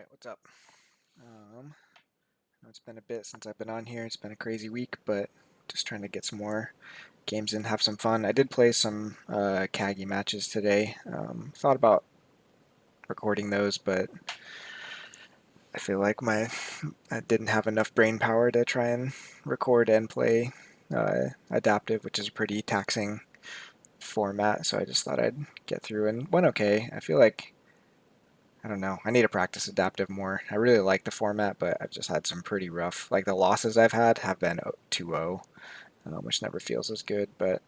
Alright, what's up? I know it's been a bit since I've been on here. It's been a crazy week, but just trying to get some more games in, have some fun. I did play some Kagi matches today. Thought about recording those, but I feel like I didn't have enough brain power to try and record and play adaptive, which is a pretty taxing format. So I just thought I'd get through and went okay. I feel like I don't know. I need to practice adaptive more. I really like the format, but I've just had some pretty rough. Like the losses I've had have been 2-0, which never feels as good. But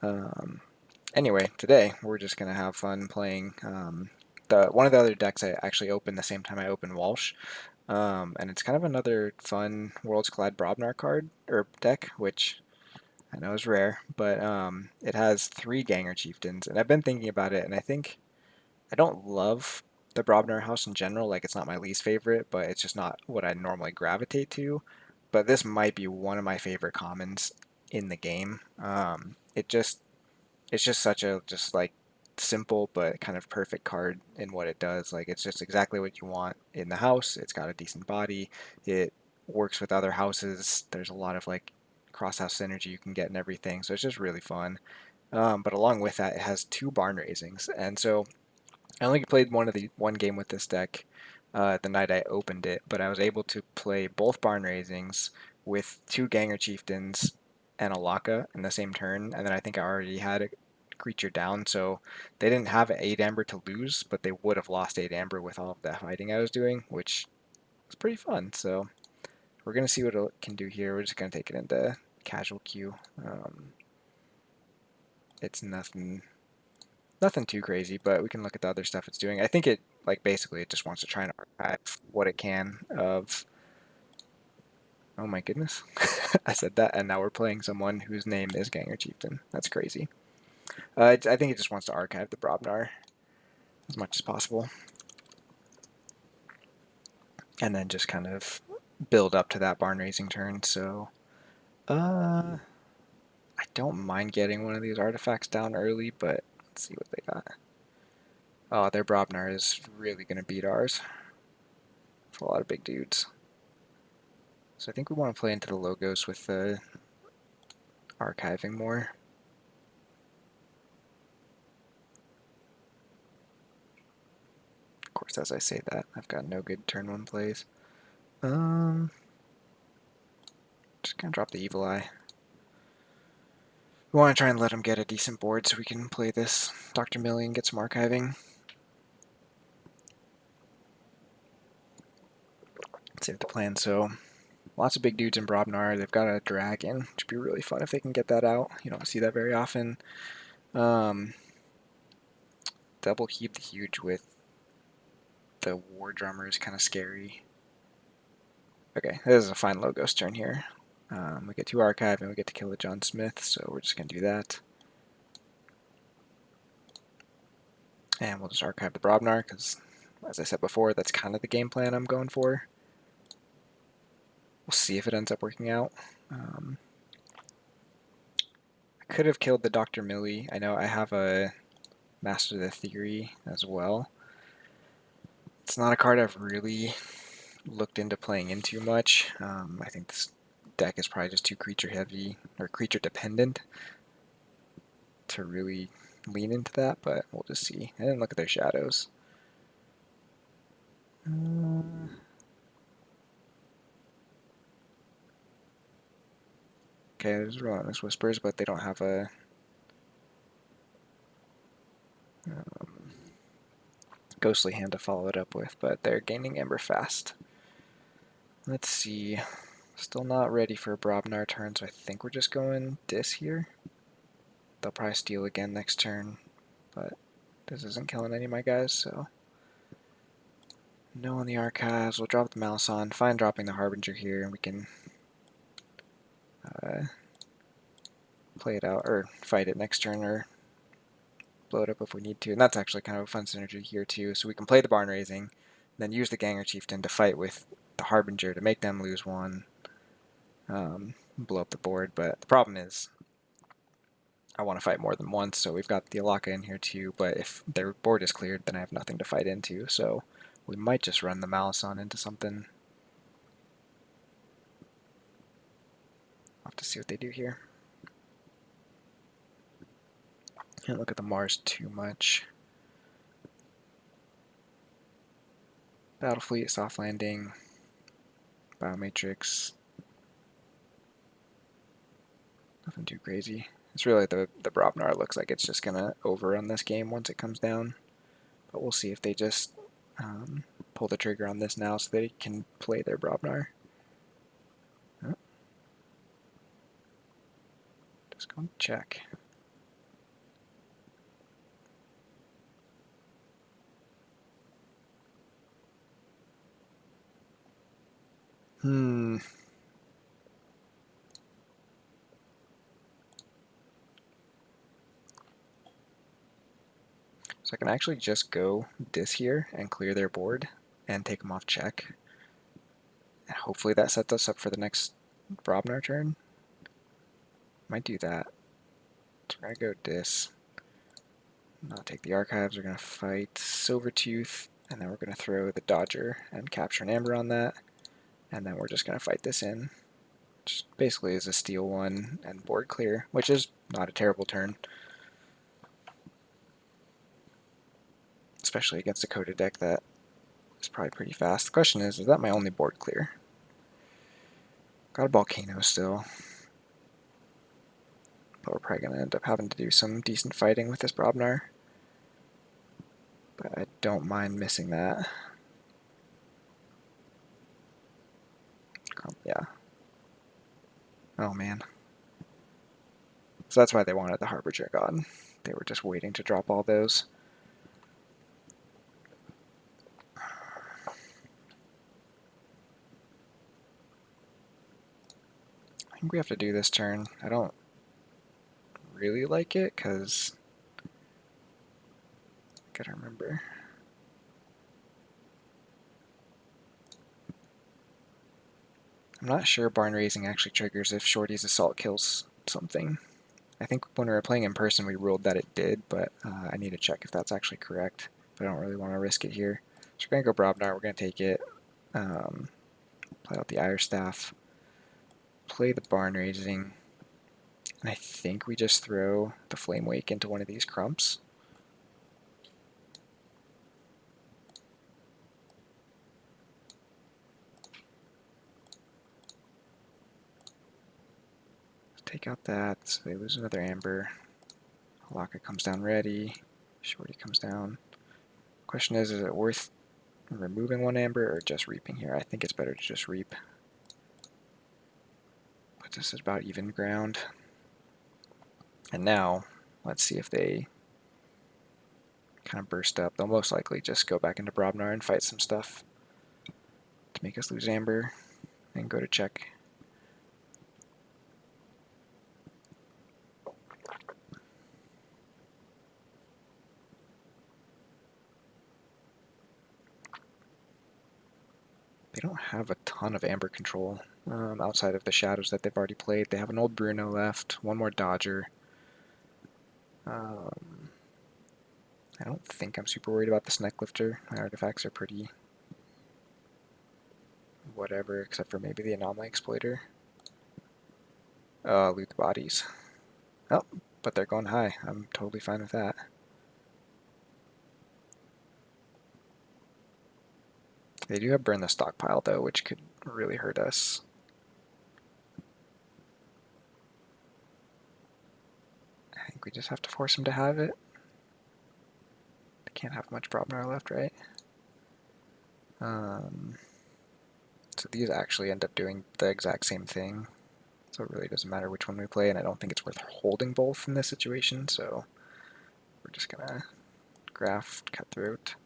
um, anyway, today we're just gonna have fun playing. The one of the other decks I actually opened the same time I opened Walsh, and it's kind of another fun Worlds Collide Brobnar card or deck, which I know is rare, but it has 3 Gangar Chieftains, and I've been thinking about it, and I think I don't love the Brobnar house in general. Like, it's not my least favorite, but it's just not what I normally gravitate to. But this might be one of my favorite commons in the game. It's just such a just like simple but kind of perfect card in what it does. Like, it's just exactly what you want in the house. It's got a decent body. It works with other houses. There's a lot of like cross house synergy you can get and everything. So it's just really fun. But along with that, it has 2 barn raisings, and so I only played one game with this deck the night I opened it, but I was able to play both barn raisings with 2 Gangar Chieftains and a Laka in the same turn, and then I think I already had a creature down, so they didn't have 8 Amber to lose, but they would have lost 8 Amber with all of that fighting I was doing, which was pretty fun. So we're gonna see what it can do here. We're just gonna take it into casual queue. It's nothing too crazy, but we can look at the other stuff it's doing. I think it, like, basically it just wants to try and archive what it can of. Oh my goodness. I said that, and now we're playing someone whose name is Gangar Chieftain. That's crazy. I think it just wants to archive the Brobnar as much as possible, and then just kind of build up to that barn raising turn. So, I don't mind getting one of these artifacts down early, but let's see what they got. Oh, their Brobnar is really going to beat ours. It's a lot of big dudes. So I think we want to play into the logos with the archiving more. Of course, as I say that, I've got no good turn 1 plays. Just gonna drop the Evil Eye. We want to try and let him get a decent board so we can play this Dr. Millie and get some archiving. Let's see what the plan. So, lots of big dudes in Brobnar. They've got a dragon, which would be really fun if they can get that out. You don't see that very often. Double Keep the Huge with the War Drummer is kind of scary. Okay, this is a fine Logos turn here. We get 2 archive and we get to kill a John Smith, so we're just going to do that. And we'll just archive the Brobnar, because, as I said before, that's kind of the game plan I'm going for. We'll see if it ends up working out. I could have killed the Dr. Millie. I know I have a Master the Theory as well. It's not a card I've really looked into playing into much. I think this deck is probably just too creature heavy, or creature dependent, to really lean into that, but we'll just see. I didn't look at their shadows. Okay, there's Relentless Whispers, but they don't have a Ghostly Hand to follow it up with, but they're gaining Ember fast. Let's see. Still not ready for a Brobnar turn, so I think we're just going Dis here. They'll probably steal again next turn, but this isn't killing any of my guys, so. No on the archives. We'll drop the Malison. Fine dropping the Harbinger here, and we can play it out, or fight it next turn, or blow it up if we need to. And that's actually kind of a fun synergy here too. So we can play the Barn Raising, then use the Gangar Chieftain to fight with the Harbinger to make them lose 1, blow up the board. But the problem is I want to fight more than once, so we've got the Alaka in here too, but if their board is cleared, then I have nothing to fight into. So We might just run the Malison into something. I'll have to see what they do here. Can't look at the Mars too much. Battle Fleet, soft landing, Biomatrix. Nothing too crazy. It's really the Brobnar looks like it's just gonna overrun this game once it comes down. But we'll see if they just pull the trigger on this now so they can play their Brobnar. Oh. Just go and check. So I can actually just go dis here and clear their board and take them off check. And hopefully that sets us up for the next Brobnar turn. Might do that. So we're going to go dis. Not take the archives. We're going to fight Silvertooth, and then we're going to throw the Dodger and capture an Amber on that. And then we're just going to fight this in. Which basically is a steal one and board clear, which is not a terrible turn. Especially against a coded deck that is probably pretty fast. The question is that my only board clear? Got a Volcano still. But we're probably going to end up having to do some decent fighting with this Brobnar. But I don't mind missing that. Yeah. Oh man. So that's why they wanted the Harbinger God. They were just waiting to drop all those. I think we have to do this turn. I don't really like it because I gotta remember. I'm not sure barn raising actually triggers if Shorty's assault kills something. I think when we were playing in person we ruled that it did, but I need to check if that's actually correct. But I don't really want to risk it here. So we're going to go Brobnar, we're going to take it, play out the Ire Staff, play the barn raising, and I think we just throw the Flame Wake into one of these crumps. Take out that, so they lose another Amber. Halaka comes down ready. Shorty comes down. Question is it worth removing one Amber or just reaping here? I think it's better to just reap. But this is about even ground. And now, let's see if they kind of burst up. They'll most likely just go back into Brobnar and fight some stuff to make us lose Amber and go to check. They don't have a ton of Amber control outside of the shadows that they've already played. They have an old Bruno left, one more Dodger. I don't think I'm super worried about this Necklifter. My artifacts are pretty whatever, except for maybe the Anomaly Exploiter. Loot the bodies. Oh, but they're going high. I'm totally fine with that. They do have Burn the Stockpile, though, which could really hurt us. I think we just have to force them to have it. They can't have much Brobnar left, right? So these actually end up doing the exact same thing. So it really doesn't matter which one we play, and I don't think it's worth holding both in this situation, so we're just gonna graft, cutthroat.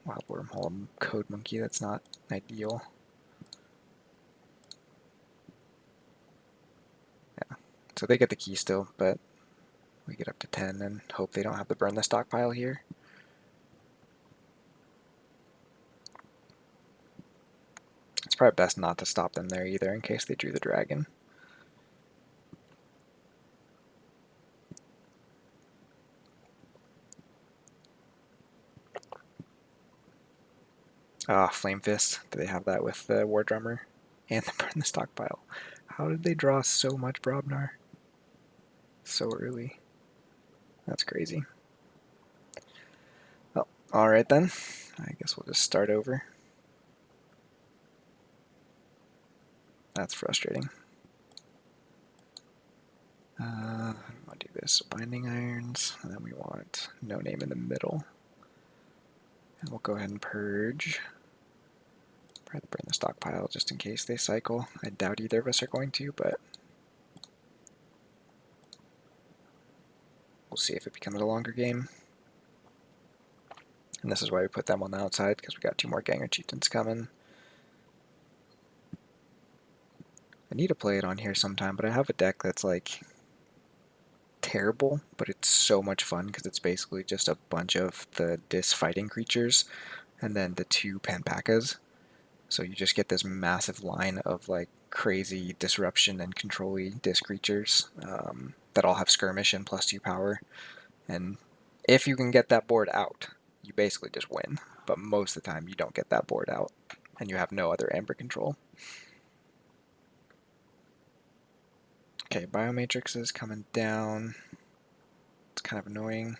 Wild Wormhole, Code Monkey, that's not ideal. Yeah, so they get the key still, but we get up to 10 and hope they don't have to burn the stockpile here. It's probably best not to stop them there either in case they drew the dragon. Ah, Flame Fist. Do they have that with the War Drummer and the Burn the Stockpile? How did they draw so much Brobnar so early? That's crazy. Well, alright then. I guess we'll just start over. That's frustrating. I want to do this. So Binding Irons, and then we want No Name in the middle. And we'll go ahead and purge. Probably burn the stockpile just in case they cycle. I doubt either of us are going to, but we'll see if it becomes a longer game. And this is why we put them on the outside, because we got 2 more Gangar Chieftains coming. I need to play it on here sometime, but I have a deck that's like terrible, but it's so much fun because it's basically just a bunch of the Dis fighting creatures and then the 2 Panpakas. So you just get this massive line of like crazy disruption and control-y Dis creatures that all have skirmish and +2 power. And if you can get that board out, you basically just win. But most of the time you don't get that board out and you have no other Amber control. Okay, Biomatrix is coming down. It's kind of annoying.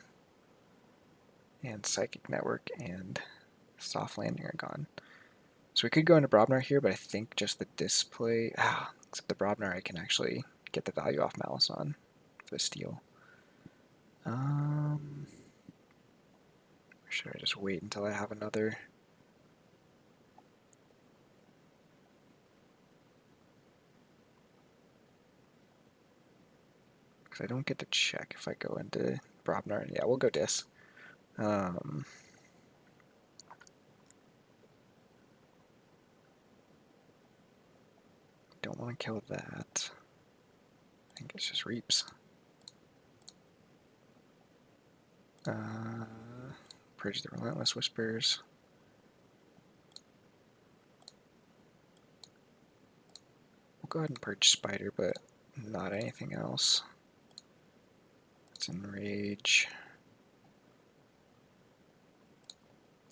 And Psychic Network and Soft Landing are gone. So we could go into Brobnar here, but I think just the display... except the Brobnar I can actually get the value off Malison for the steal. Or should I just wait until I have another... Because I don't get to check if I go into Brobnar. Yeah, we'll go Dis. Don't want to kill that. I think it's just Reaps. Purge the Relentless Whispers. We'll go ahead and purge Spider, but not anything else. Let's enrage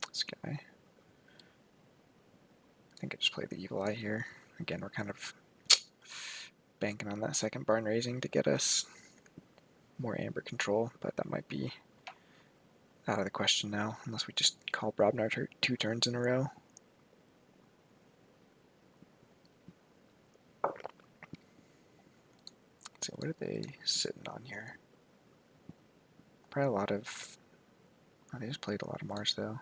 this guy. I think I just played the Evil Eye here. Again, we're kind of banking on that second barn raising to get us more Amber control, but that might be out of the question now, unless we just call Brobnar 2 turns in a row. Let's see, what are they sitting on here? Probably a lot of... Oh, they just played a lot of Mars, though.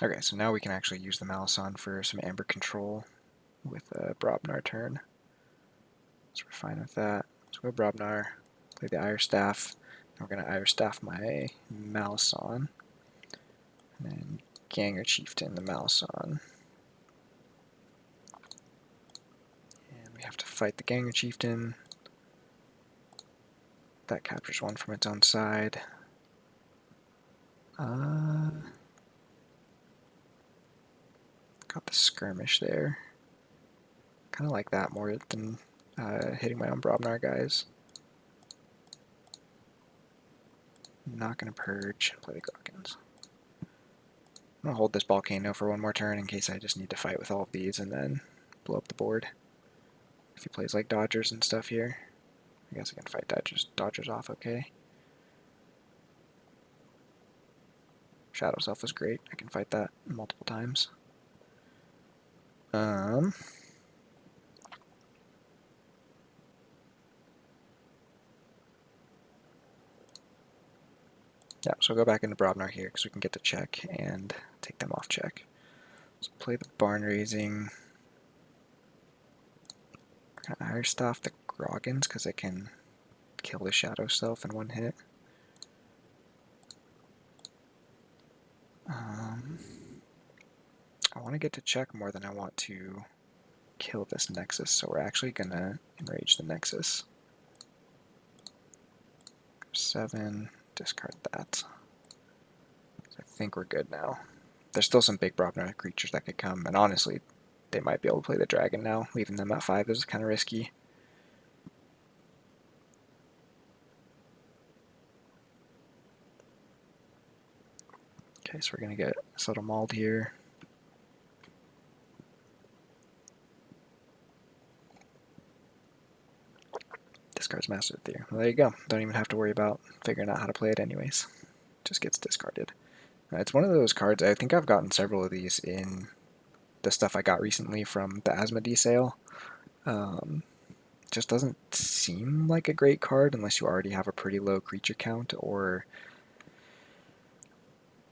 Okay, so now we can actually use the Malison for some Amber control with a Brobnar turn. So we're fine with that. So go Brobnar, play the Ire Staff. We're going to Ire Staff my Malison. And then Gangar Chieftain the Malison. And we have to fight the Gangar Chieftain. That captures 1 from its own side. Got the skirmish there. Kind of like that more than hitting my own Brobnar guys. Not going to purge. Play the Goggins. I'm going to hold this Volcano for 1 more turn in case I just need to fight with all of these and then blow up the board. If he plays like Dodgers and stuff here, I guess I can fight Dodgers off okay. Shadow Self is great. I can fight that multiple times. Yeah, so I'll go back into Brobnar here because we can get to check and take them off check. So play the Barn Raising. We're going to Ire Staff the Groggins because I can kill the Shadow Self in 1 hit. I want to get to check more than I want to kill this Nexus, so we're actually going to enrage the Nexus. 7, discard that. I think we're good now. There's still some big Brobnar creatures that could come, and honestly, they might be able to play the Dragon now. Leaving them at 5 is kind of risky. Okay, so we're going to get Subtle Mauled here. Discards Master of the Theater. Well, there you go. Don't even have to worry about figuring out how to play it anyways. Just gets discarded. It's one of those cards, I think I've gotten several of these in the stuff I got recently from the Asmodee sale. Just doesn't seem like a great card unless you already have a pretty low creature count or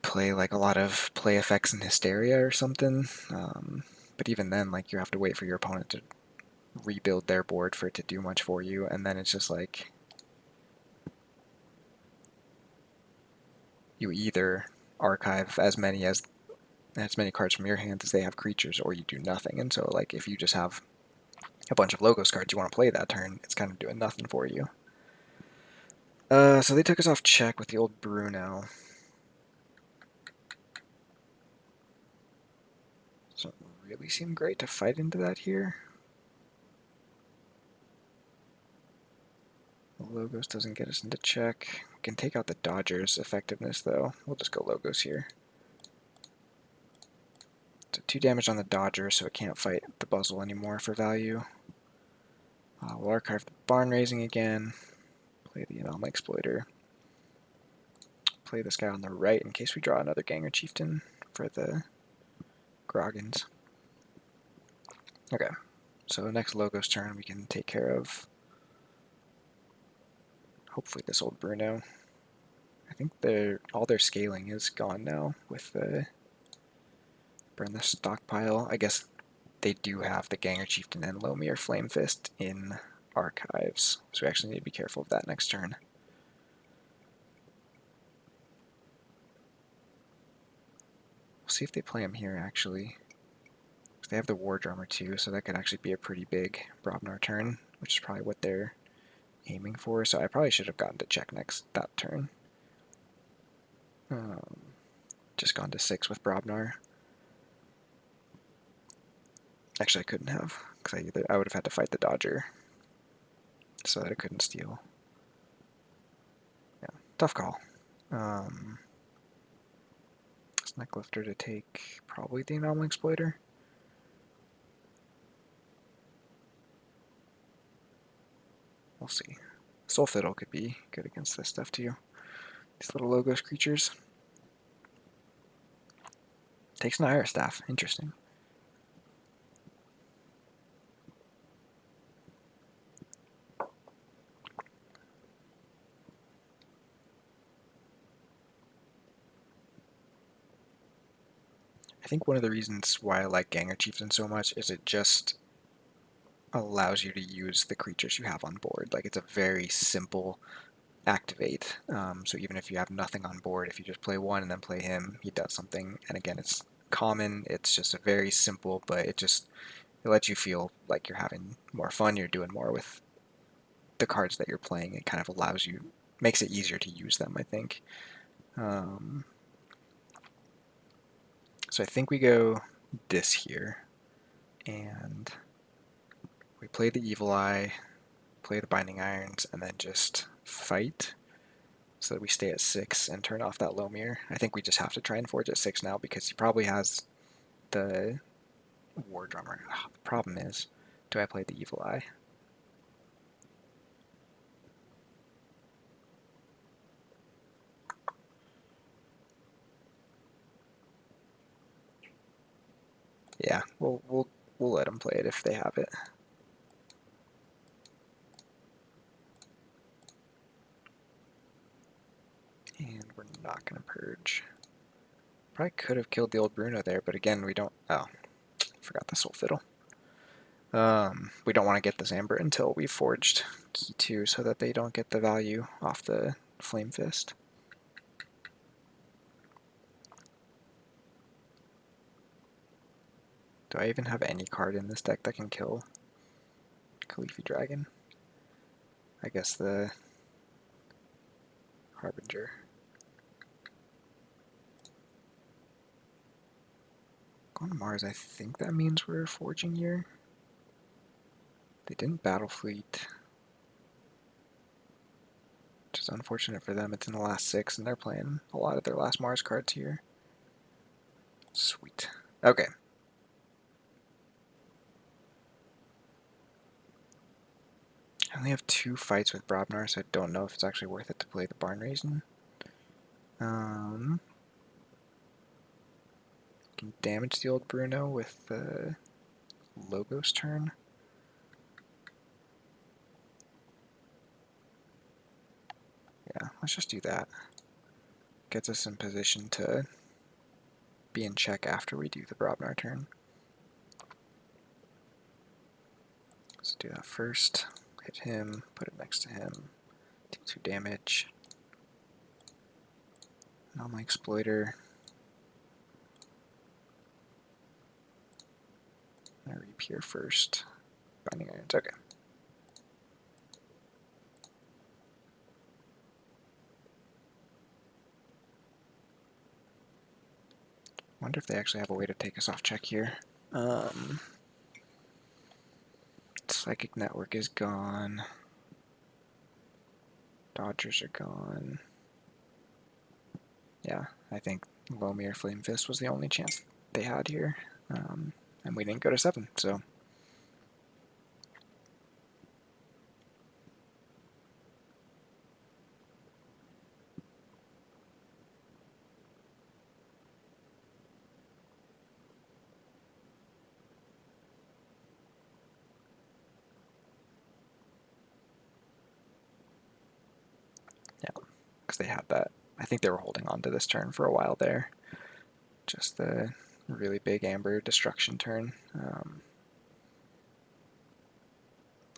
play like a lot of play effects and Hysteria or something. But even then, like, you have to wait for your opponent to rebuild their board for it to do much for you, and then it's just like you either archive as many cards from your hand as they have creatures, or you do nothing. And so, like, if you just have a bunch of Logos cards you want to play that turn, it's kind of doing nothing for you. So they took us off check with the old Bruno. Doesn't really seem great to fight into that here. The Logos doesn't get us into check. We can take out the Dodger's effectiveness, though. We'll just go Logos here. So 2 damage on the Dodger, so it can't fight the Buzzle anymore for value. We'll archive the Barn Raising again. Play the Anomaly Exploiter. Play this guy on the right in case we draw another Gangar Chieftain for the Groggins. Okay, so next Logos turn we can take care of hopefully this old Bruno. I think all their scaling is gone now with the burn the stockpile. I guess they do have the Gangar Chieftain and Lomir Flame Fist in archives, so we actually need to be careful of that next turn. We'll see if they play him here, actually. They have the War Drummer too, so that could actually be a pretty big Brobnar turn, which is probably what they're aiming for. So I probably should have gotten to check that turn. Just gone to 6 with Brobnar. Actually, I couldn't have, because I would have had to fight the Dodger, so that I couldn't steal. Yeah, tough call. Snecklifter to take probably the Anomaly Exploiter. We'll see. Soul Fiddle could be good against this stuff too. These little Logos creatures. Takes an Iris Staff. Interesting. I think one of the reasons why I like Gangar Chieftain so much is it just allows you to use the creatures you have on board. Like, it's a very simple activate. So even if you have nothing on board, if you just play one and then play him, he does something. And again, it's common. It's just a very simple, but it lets you feel like you're having more fun. You're doing more with the cards that you're playing. It kind of makes it easier to use them, I think. So I think we go this here, and we play the Evil Eye, play the Binding Irons, and then just fight so that we stay at 6 and turn off that Lomir. I think we just have to try and forge at 6 now because he probably has the War Drummer. The problem is, do I play the Evil Eye? Yeah, we'll let them play it if they have it. And we're not going to purge. Probably could have killed the old Bruno there, but again, we don't... Oh, forgot the Soul Fiddle. We don't want to get this Amber until we've forged Key 2 so that they don't get the value off the Flame Fist. Do I even have any card in this deck that can kill Khalifi Dragon? I guess the Harbinger. Going to Mars, I think that means we're forging here. They didn't battle fleet, which is unfortunate for them. It's in the last 6, and they're playing a lot of their last Mars cards here. Sweet. Okay. I only have 2 fights with Brobnar, so I don't know if it's actually worth it to play the Barn Raisin. Can damage the old Bruno with the Logos turn. Yeah, let's just do that. Gets us in position to be in check after we do the Brobnar turn. Let's do that first. Hit him, put it next to him, deal 2 damage. Now my Exploiter. I reap here first. Binding Irons, okay. Wonder if they actually have a way to take us off check here. Psychic Network is gone. Dodgers are gone. Yeah, I think Lomir Flame Fist was the only chance they had here. And we didn't go to 7, so. Yeah, because they had that. I think they were holding on to this turn for a while there. Just the really big Amber Destruction turn.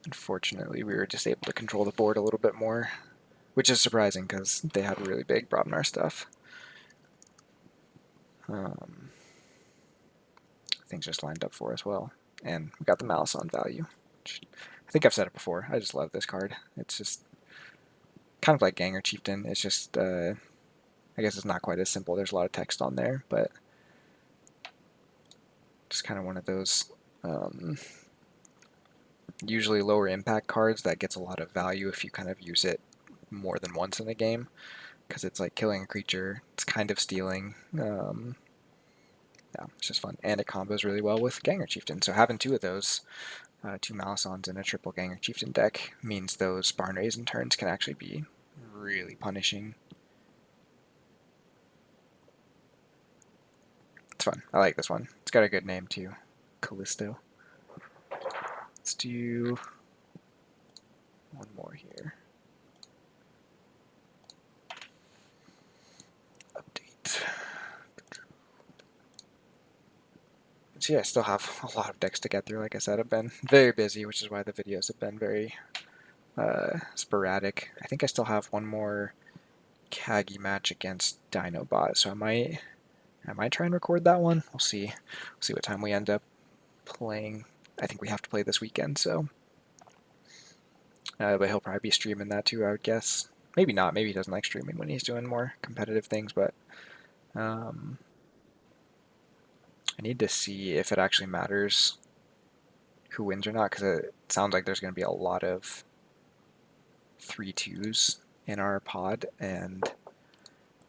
Unfortunately, we were just able to control the board a little bit more, which is surprising because they had really big Brobnar stuff. Things just lined up for us well. And we got the Malison value. I think I've said it before. I just love this card. It's just kind of like Gangar Chieftain. It's just, I guess it's not quite as simple. There's a lot of text on there, but just kind of one of those usually lower impact cards that gets a lot of value if you kind of use it more than once in a game, because it's like killing a creature, it's kind of stealing. Yeah, it's just fun, and it combos really well with Gangar Chieftain. So having 2 of those, 2 Malisons in a triple Gangar Chieftain deck means those Barn Raisin turns can actually be really punishing. It's fun. I like this one. It's got a good name too, Callisto. Let's do one more here. Update. So yeah, I still have a lot of decks to get through. Like I said, I've been very busy, which is why the videos have been very sporadic. I think I still have one more Kagi match against Dinobot, so I might try and record that one. We'll see. We'll see what time we end up playing. I think we have to play this weekend, so. But he'll probably be streaming that too, I would guess. Maybe not. Maybe he doesn't like streaming when he's doing more competitive things, but I need to see if it actually matters who wins or not, because it sounds like there's going to be a lot of 3-2s in our pod, and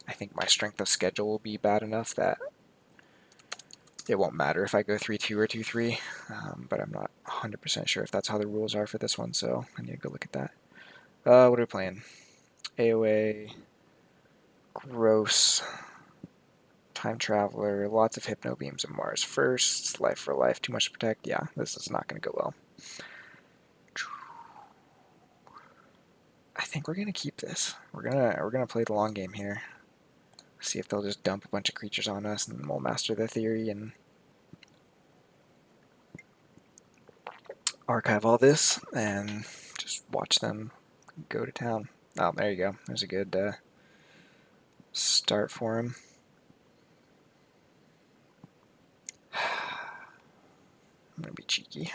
I think my strength of schedule will be bad enough that it won't matter if I go 3-2 or 2-3, but I'm not 100% sure if that's how the rules are for this one, so I need to go look at that. What are we playing? AOA, Gross, Time Traveler, lots of Hypno Beams of Mars first, Life for Life, too much to protect. Yeah, this is not going to go well. I think we're going to keep this. We're gonna play the long game here. See if they'll just dump a bunch of creatures on us, and we'll master the theory and archive all this and just watch them go to town. Oh, there you go. There's a good start for him. I'm going to be cheeky.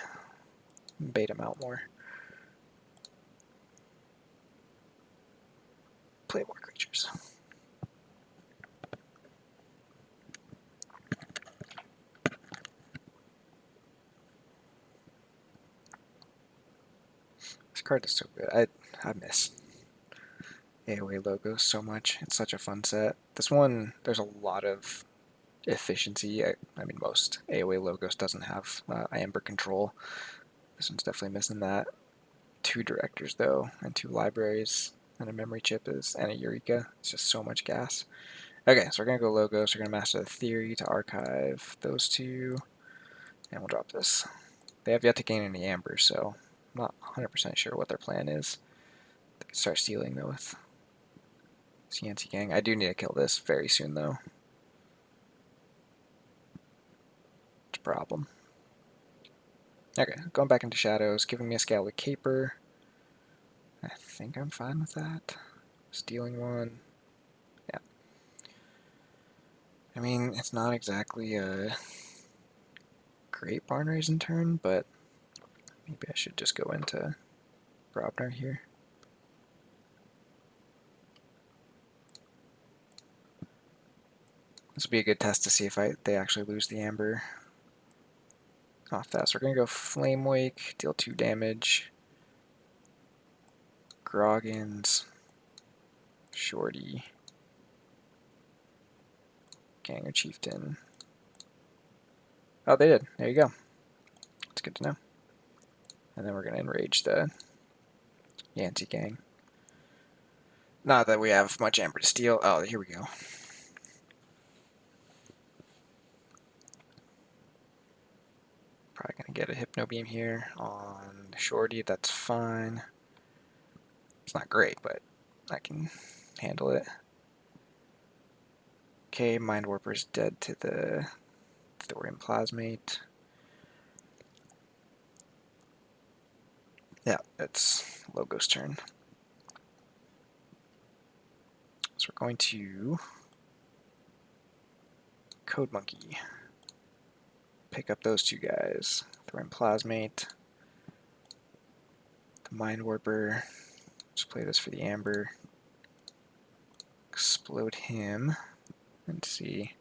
Bait him out more. Play more creatures. This card is so good. I miss AOA logos so much. It's such a fun set. This one, there's a lot of efficiency. I mean, most AoE logos doesn't have amber control. This one's definitely missing that. 2 directors though, and 2 libraries, and a memory chip and a Eureka. It's just so much gas. Okay, so we're gonna go logos. We're gonna master the theory to archive those 2, and we'll drop this. They have yet to gain any amber, so I'm not 100% sure what their plan is. They can start stealing though with CNC Gang. I do need to kill this very soon though. It's a problem. Okay, going back into shadows, giving me a Scala Caper. I think I'm fine with that. Stealing 1. Yeah. I mean, it's not exactly a great barn raising turn, but maybe I should just go into Brobnar here. This will be a good test to see if they actually lose the amber off that. So we're going to go Flame Wake, deal 2 damage. Groggins, Shorty, Gangar Chieftain. Oh, they did. There you go. That's good to know. And then we're going to enrage the Yancy Gang. Not that we have much amber to steal. Oh, here we go. Probably going to get a Hypno Beam here on Shorty. That's fine. It's not great, but I can handle it. Okay, Mind Warper's dead to the Thorium Plasmate. Yeah, it's Logo's turn. So we're going to Code Monkey. Pick up those 2 guys. Thorium Plasmate. The Mind Warper. Just play this for the Amber. Explode him. And see.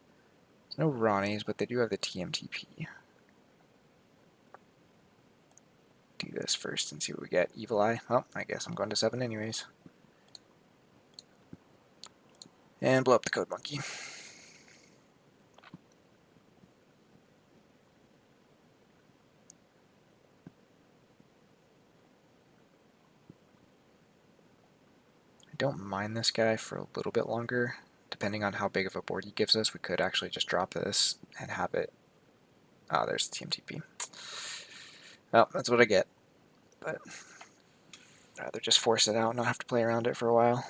There's no Ronnies, but they do have the TMTP. Do this first and see what we get. Evil Eye. Oh, I guess I'm going to 7 anyways. And blow up the Code Monkey. I don't mind this guy for a little bit longer. Depending on how big of a board he gives us, we could actually just drop this and have it. Oh, there's the TMTP. Oh, that's what I get. But I'd rather just force it out and not have to play around it for a while.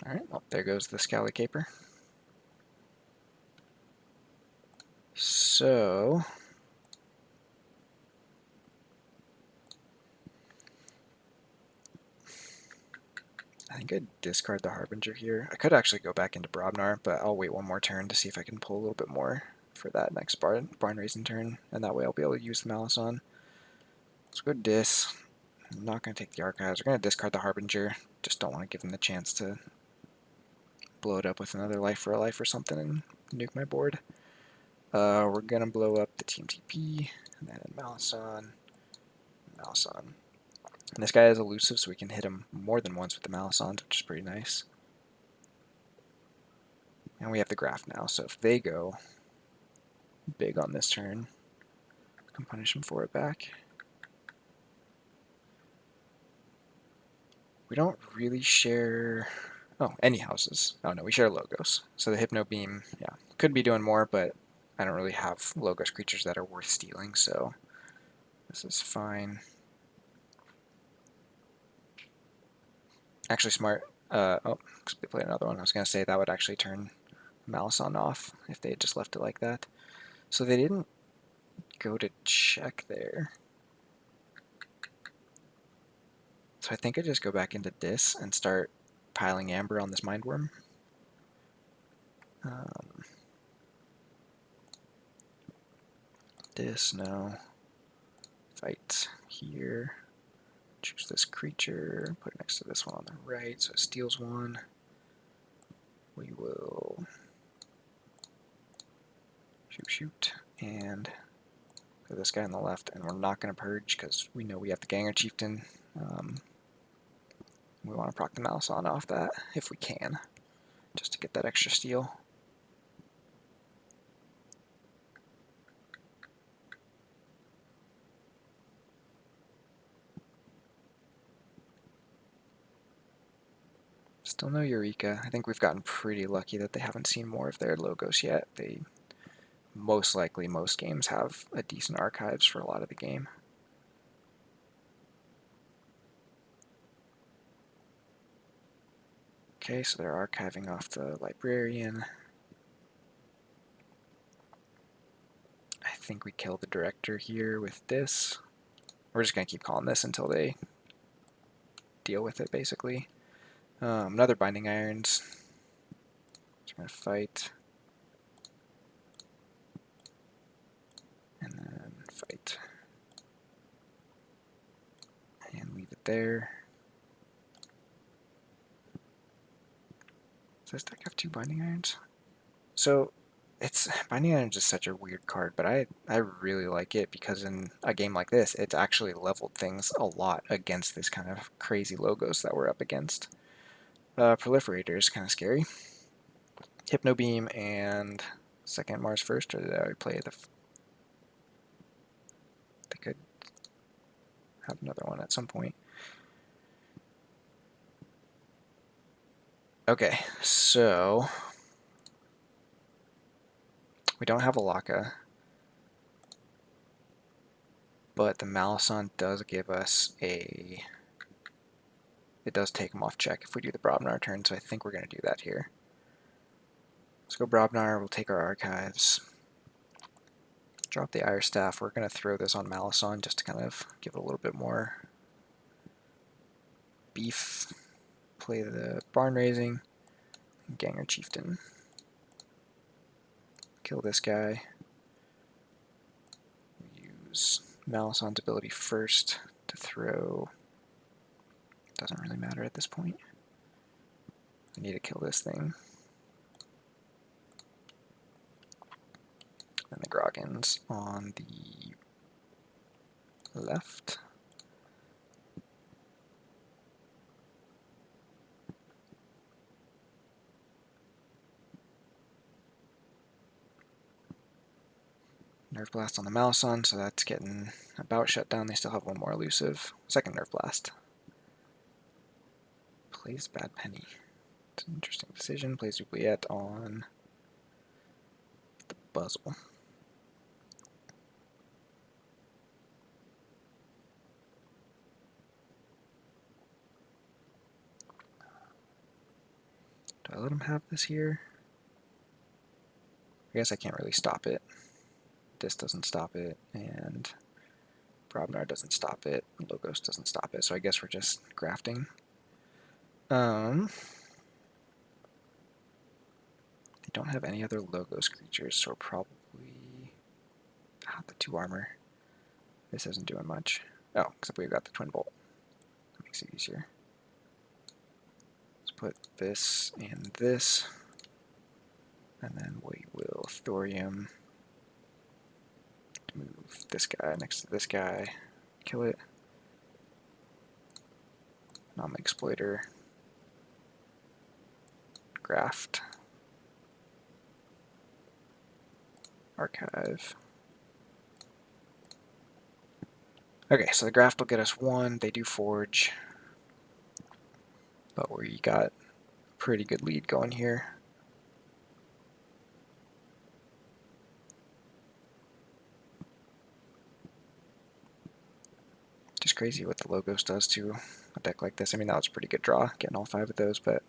Alright, well, there goes the Scally Caper. So, I think I'd discard the Harbinger here. I could actually go back into Brobnar, but I'll wait one more turn to see if I can pull a little bit more for that next barn raising turn, and that way I'll be able to use the Malison. Let's go Dis. I'm not going to take the Archives. We're going to discard the Harbinger. Just don't want to give him the chance to blow it up with another Life for a Life or something and nuke my board. We're going to blow up the TMTP, and then Malison. And this guy is elusive, so we can hit him more than once with the Malisons, which is pretty nice. And we have the Graph now, so if they go big on this turn, I can punish them for it back. We don't really share... Oh, any houses. Oh no, we share logos. So the Hypno Beam, yeah, could be doing more, but I don't really have logos creatures that are worth stealing, so this is fine. Actually smart. Oh, they played another one. I was going to say that would actually turn Malison off if they had just left it like that. So they didn't go to check there. So I think I just go back into Dis and start piling Amber on this Mindworm. Dis, no. Fight here. Choose this creature, put it next to this one on the right, so it steals 1. We will shoot, and put this guy on the left, and we're not going to purge because we know we have the Gangar Chieftain. We want to proc the Malison off that if we can. just to get that extra steel. Still no Eureka. I think we've gotten pretty lucky that they haven't seen more of their logos yet. They most likely, most games have a decent archives for a lot of the game. Okay, so they're archiving off the librarian. I think we kill the director here with this. We're just going to keep calling this until they deal with it, basically. Another Binding Irons. Just going to fight. And then fight. And leave it there. Does this deck have 2 Binding Irons? So, Binding Irons is such a weird card, but I really like it because in a game like this, it's actually leveled things a lot against this kind of crazy logos that we're up against. Proliferator is kind of scary. Hypno Beam and second Mars first, or did I already play the... They could have another one at some point. Okay, so we don't have a Laka, but the Malison does give us a... It does take them off check if we do the Brobnar turn, so I think we're going to do that here. Let's go Brobnar, we'll take our archives. Drop the Iron Staff. We're going to throw this on Malison just to kind of give it a little bit more beef. Play the Barn Raising. Gangar Chieftain. Kill this guy. Use Malison's ability first to throw. Doesn't really matter at this point. I need to kill this thing. Then the Groggins on the left. Nerve Blast on the Malison, so that's getting about shut down. They still have one more elusive. Second Nerve Blast. Plays Bad Penny. It's an interesting decision. Plays Oubliette on the Buzzle. Do I let him have this here? I guess I can't really stop it. This doesn't stop it, and Brobnar doesn't stop it, Logos doesn't stop it, so I guess we're just grafting. They don't have any other Logos creatures, so we're probably... the 2 armor. This isn't doing much. Oh, except we've got the Twin Bolt. That makes it easier. Let's put this and this, and then we will Thorium. Move this guy next to this guy. Kill it. Non-exploiter. Graft. Archive. Okay, so the graft will get us 1. They do forge. But we got a pretty good lead going here. Just crazy what the Logos does to a deck like this. I mean, that was a pretty good draw, getting all 5 of those, but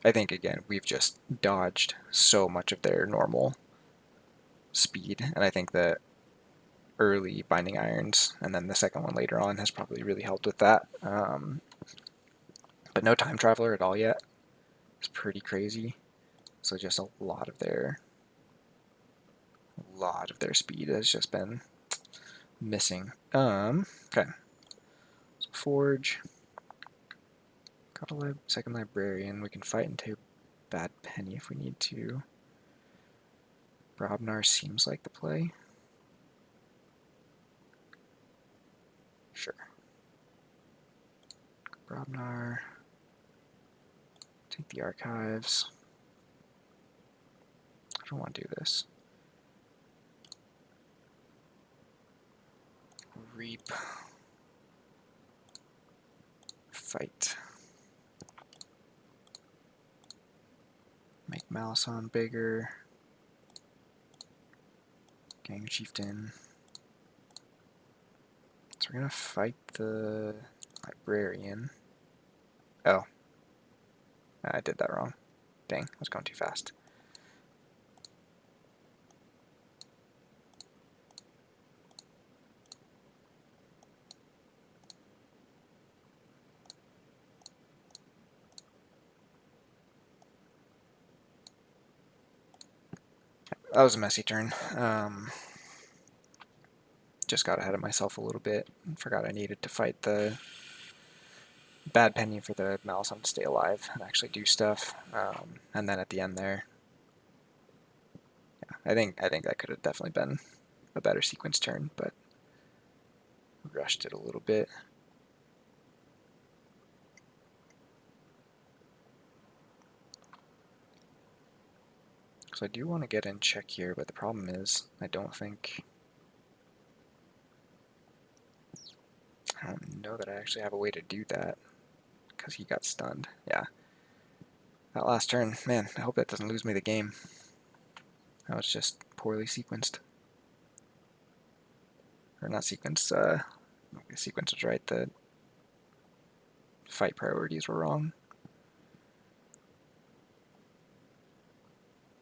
I think, again, we've just dodged so much of their normal speed, and I think that early Binding Irons, and then the second one later on, has probably really helped with that. But no Time Traveler at all yet. It's pretty crazy. So just a lot of their speed has just been missing. Okay. So Forge. Got a second Librarian. We can fight into Bad Penny if we need to. Brobnar seems like the play. Sure. Brobnar. Take the archives. don't want to do this. Reap. Fight. Make Malison bigger. Gangar Chieftain. So we're gonna fight the librarian. Oh. I did that wrong. Dang, I was going too fast. That was a messy turn. Just got ahead of myself a little bit. Forgot I needed to fight the bad penny for the Malison to stay alive and actually do stuff. And then at the end there, yeah, I think that could have definitely been a better sequence turn, but rushed it a little bit. So I do want to get in check here, but the problem is I don't know that I actually have a way to do that because he got stunned. Yeah. That last turn, man, I hope that doesn't lose me the game. That was just poorly sequenced. Or not sequenced, the sequence was right, the fight priorities were wrong.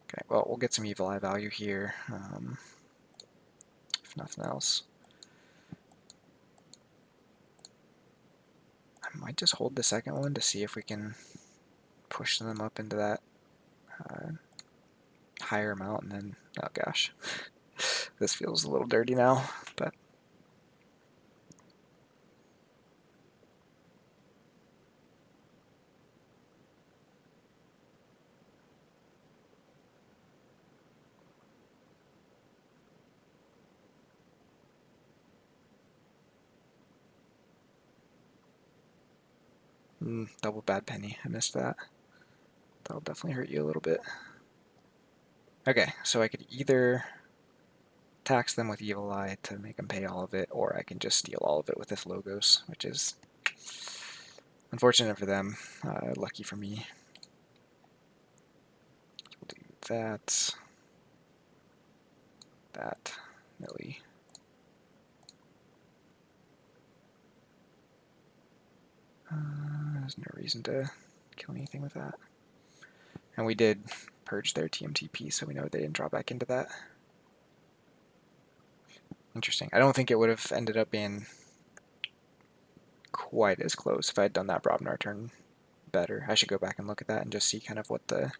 Okay, well, we'll get some evil eye value here, if nothing else. I might just hold the second one to see if we can push them up into that higher amount, and then, oh gosh, this feels a little dirty now, but double bad penny, I missed that. That'll definitely hurt you a little bit. Okay, so I could either tax them with evil eye to make them pay all of it, or I can just steal all of it with this logos, which is unfortunate for them, lucky for me. We'll do that, Millie. There's no reason to kill anything with that. And we did purge their TMTP, so we know they didn't draw back into that. Interesting. I don't think it would have ended up being quite as close if I had done that Brobnar turn better. I should go back and look at that and just see kind of what the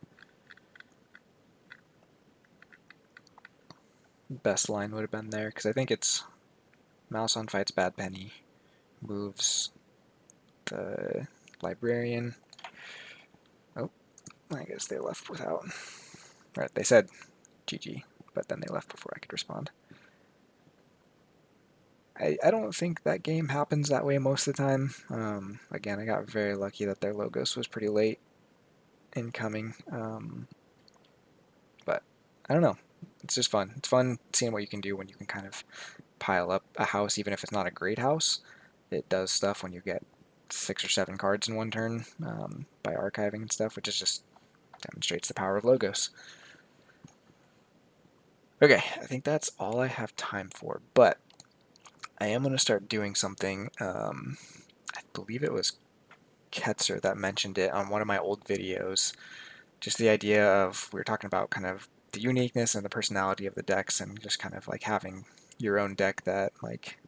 best line would have been there, because I think it's Malison fights Bad Penny, moves the Librarian. Oh, I guess they left without. Right, they said GG, but then they left before I could respond. I don't think that game happens that way most of the time. Again, I got very lucky that their Logos was pretty late in coming. But I don't know. It's just fun. It's fun seeing what you can do when you can kind of pile up a house, even if it's not a great house. It does stuff when you get 6 or 7 cards in one turn by archiving and stuff, which is just demonstrates the power of Logos. Okay, I think that's all I have time for, but I am going to start doing something. I believe it was Ketzer that mentioned it on one of my old videos. Just the idea of, we were talking about kind of the uniqueness and the personality of the decks, and just kind of like having your own deck that, like,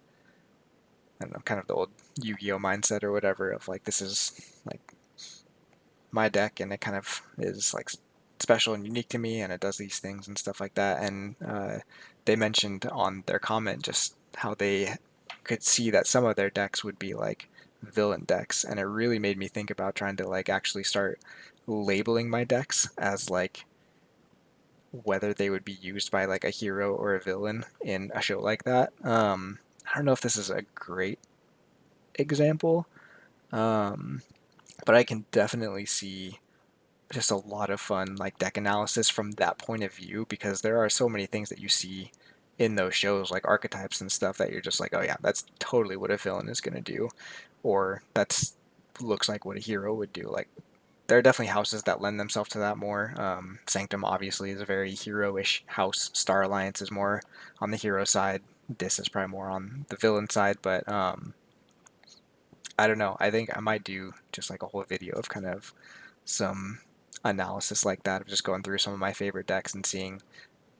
I don't know, kind of the old Yu-Gi-Oh mindset or whatever of like, this is like my deck and it kind of is like special and unique to me and it does these things and stuff like that. And they mentioned on their comment just how they could see that some of their decks would be like villain decks, and it really made me think about trying to like actually start labeling my decks as like whether they would be used by like a hero or a villain in a show like that. I don't know if this is a great example, but I can definitely see just a lot of fun like deck analysis from that point of view, because there are so many things that you see in those shows like archetypes and stuff that you're just like, oh yeah, that's totally what a villain is going to do, or that's looks like what a hero would do. Like there are definitely houses that lend themselves to that more. Sanctum obviously is a very hero-ish house. Star Alliance is more on the hero side. Dis is probably more on the villain side, but I don't know. I think I might do just like a whole video of kind of some analysis like that, of just going through some of my favorite decks and seeing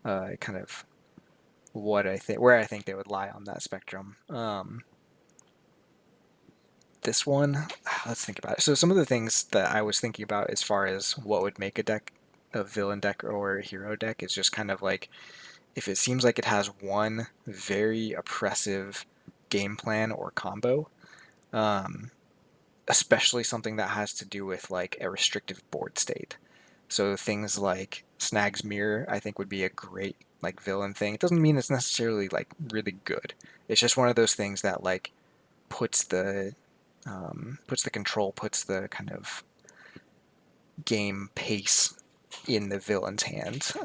kind of what I think, where I think they would lie on that spectrum. This one, let's think about it. So some of the things that I was thinking about as far as what would make a deck a villain deck or a hero deck is just kind of like if it seems like it has one very oppressive game plan or combo, um, especially something that has to do with like a restrictive board state. So things like Snag's Mirror, I think would be a great like villain thing. It doesn't mean it's necessarily like really good. It's just one of those things that like puts the puts the control, puts the kind of game pace in the villain's hands.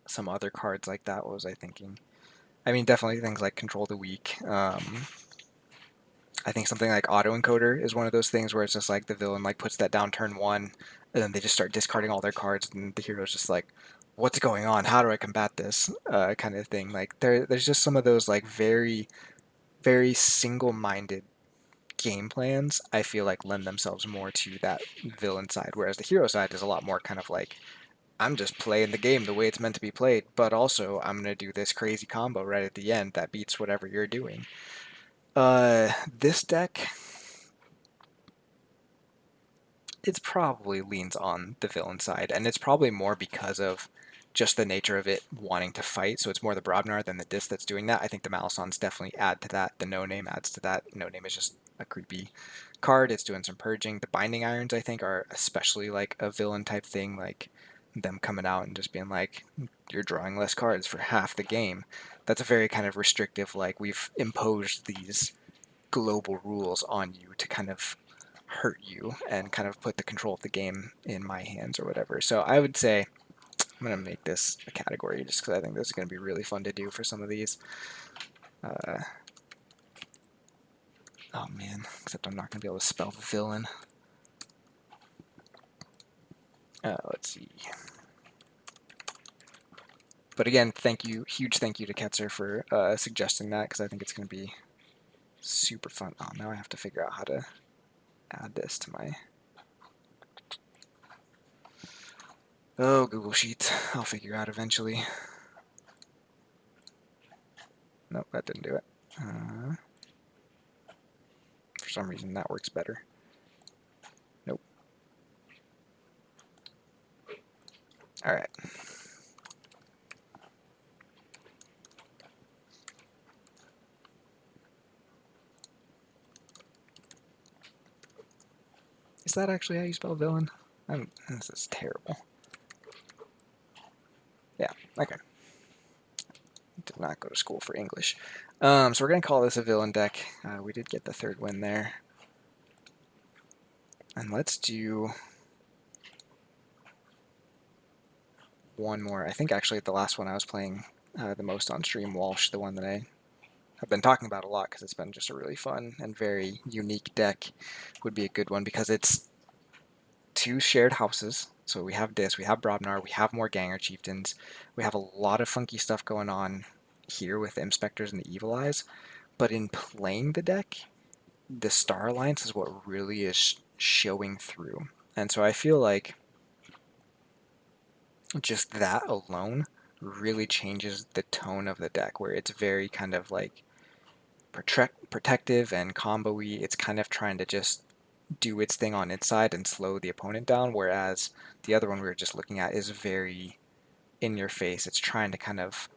Some other cards like that, what was I thinking? I mean, definitely things like Control the Weak. I think something like Autoencoder is one of those things where it's just like the villain like puts that down turn one, and then they just start discarding all their cards, and the hero's just like, "What's going on? How do I combat this?" Kind of thing. Like there's just some of those like very single-minded game plans, I feel like lend themselves more to that villain side, whereas the hero side is a lot more kind of like, I'm just playing the game the way it's meant to be played, but also I'm gonna do this crazy combo right at the end that beats whatever you're doing. This deck, it's probably leans on the villain side, and it's probably more because of just the nature of it wanting to fight. So it's more the Brobnar than the Dis that's doing that. I think the Malisons definitely add to that. The No Name adds to that. No Name is just a creepy card. It's doing some purging. The Binding Irons, I think, are especially like a villain type thing, like them coming out and just being like, you're drawing less cards for half the game. That's a very kind of restrictive, like we've imposed these global rules on you to kind of hurt you and kind of put the control of the game in my hands or whatever. So I would say I'm going to make this a category just because I think this is going to be really fun to do for some of these. Oh man, except I'm not going to be able to spell the villain. Let's see. But again, thank you, huge thank you to Ketzer for suggesting that, because I think it's going to be super fun. Oh, now I have to figure out how to add this to my... Oh, Google Sheets. I'll figure out eventually. Nope, that didn't do it. For some reason, that works better. Nope. All right. Is that actually how you spell villain? This is terrible. Yeah, okay. Did not go to school for English. So we're going to call this a villain deck. We did get the third win there. And let's do one more. I think actually the last one I was playing the most on stream, Walsh, the one that I have been talking about a lot because it's been just a really fun and very unique deck, would be a good one because it's two shared houses. So we have this, we have Brobnar, we have more Gangar Chieftains, we have a lot of funky stuff going on here with the Inspectors and the Evil Eyes, but in playing the deck, the Star Alliance is what really is showing through. And so I feel like just that alone really changes the tone of the deck, where it's very kind of like protective and combo-y. It's kind of trying to just do its thing on its side and slow the opponent down, whereas the other one we were just looking at is very in your face. It's trying to kind of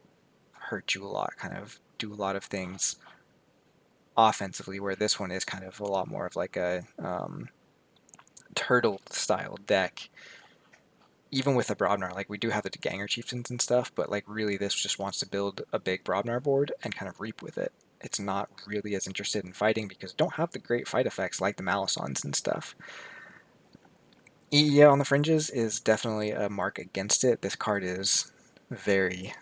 hurt you a lot, kind of do a lot of things offensively, where this one is kind of a lot more of like a turtle style deck. Even with the Brobnar, like we do have the Gangar Chieftains and stuff, but like really this just wants to build a big Brobnar board and kind of reap with it. It's not really as interested in fighting because it don't have the great fight effects like the Malisons and stuff. Yeah, on the fringes is definitely a mark against it. This card is very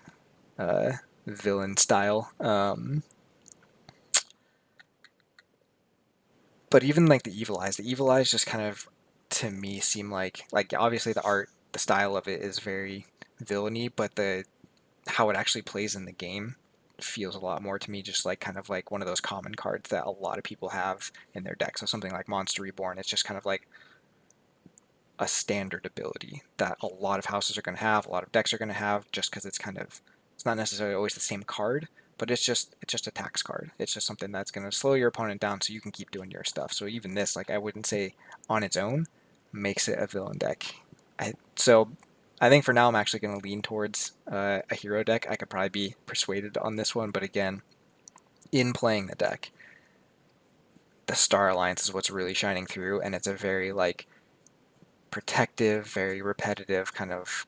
uh, villain style. But even like the evil eyes just kind of to me seem like obviously the art, the style of it is very villainy, but the how it actually plays in the game feels a lot more to me just like kind of like one of those common cards that a lot of people have in their deck. So something like Monster Reborn, it's just kind of like a standard ability that a lot of houses are going to have, a lot of decks are going to have, just because it's kind of it's not necessarily always the same card, but it's just a tax card. It's just something that's going to slow your opponent down so you can keep doing your stuff. So even this, like I wouldn't say on its own makes it a villain deck. So I think for now I'm actually going to lean towards a hero deck. I could probably be persuaded on this one, but again, in playing the deck, the Star Alliance is what's really shining through, and it's a very like protective, very repetitive kind of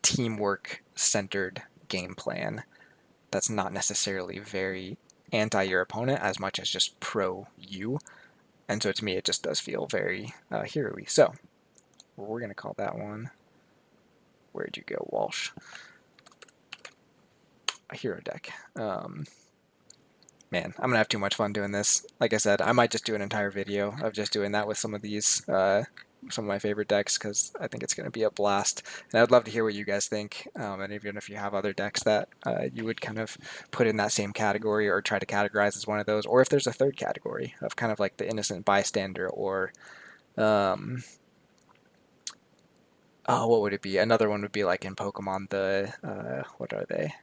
teamwork centered game plan that's not necessarily very anti your opponent as much as just pro you. And so to me, it just does feel very hero-y. So we're going to call that one, where'd you go, Walsh? A hero deck. Man, I'm gonna have too much fun doing this. Like I said, I might just do an entire video of just doing that with some of these, some of my favorite decks, because I think it's gonna be a blast. And I'd love to hear what you guys think, and even if you have other decks that you would kind of put in that same category or try to categorize as one of those, or if there's a third category of kind of like the innocent bystander, or um, oh, what would it be? Another one would be like in Pokemon, the what are they?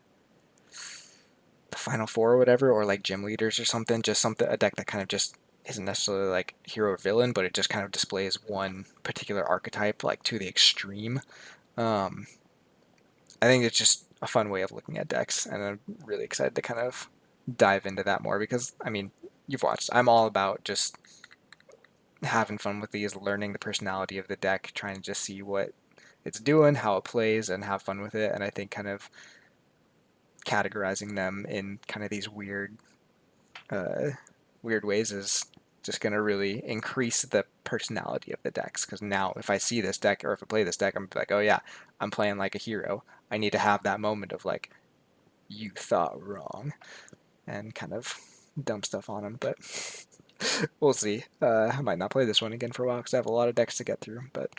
The Final Four or whatever, or like gym leaders or something. Just something a deck that kind of just isn't necessarily like hero or villain, but it just kind of displays one particular archetype like to the extreme. Um, I think it's just a fun way of looking at decks, and I'm really excited to kind of dive into that more because I mean, you've watched. I'm all about just having fun with these, learning the personality of the deck, trying to just see what it's doing, how it plays, and have fun with it. And I think kind of categorizing them in kind of these uh, weird ways is just going to really increase the personality of the decks. Because now, if I see this deck or if I play this deck, I'm like, oh yeah, I'm playing like a hero. I need to have that moment of like, you thought wrong, and kind of dump stuff on them. But we'll see. I might not play this one again for a while because I have a lot of decks to get through. But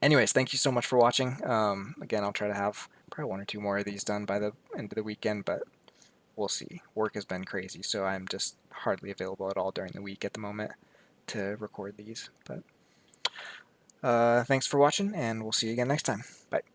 anyways, thank you so much for watching. Again, I'll try to have probably one or two more of these done by the end of the weekend, but we'll see. Work has been crazy, so I'm just hardly available at all during the week at the moment to record these. But thanks for watching, and we'll see you again next time. Bye.